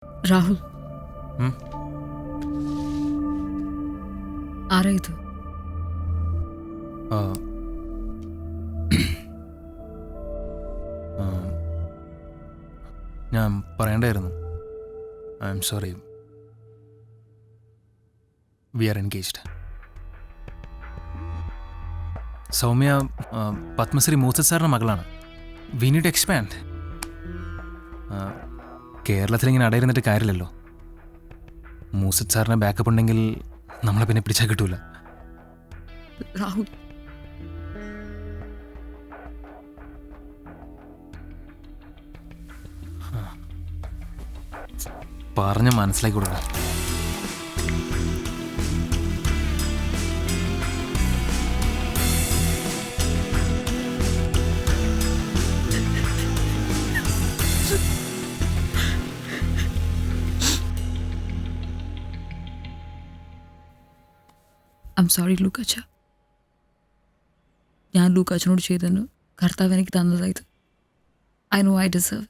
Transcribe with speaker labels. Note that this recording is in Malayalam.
Speaker 1: രാഹുൽ
Speaker 2: ഉം?
Speaker 1: ആരാ ഇത്?
Speaker 2: ആ, ആ, ഞാൻ പറയണ്ടായിരുന്നു. I'm sorry. We are engaged. Soumya Padmashri Moosa സാറിൻ്റെ മകളാണ്. We need expand. കേരളത്തിൽ ഇങ്ങനെ അടയിരുന്നിട്ട് കാര്യമില്ലല്ലോ. മൂസത് സാറിന് ബാക്കപ്പ് ഉണ്ടെങ്കിൽ നമ്മളെ പിന്നെ പിടിച്ചാൽ കിട്ടൂല.
Speaker 1: രാഹുൽ
Speaker 2: പറഞ്ഞ് മനസ്സിലാക്കി കൊടുക്കണം.
Speaker 1: ഐ എം സോറി ലൂക്കാച്ച. ഞാൻ ലൂക്കാച്ചനോട് ചെയ്തതിന് കർത്താവ് എനിക്ക് തന്നതായത്. I know I deserve.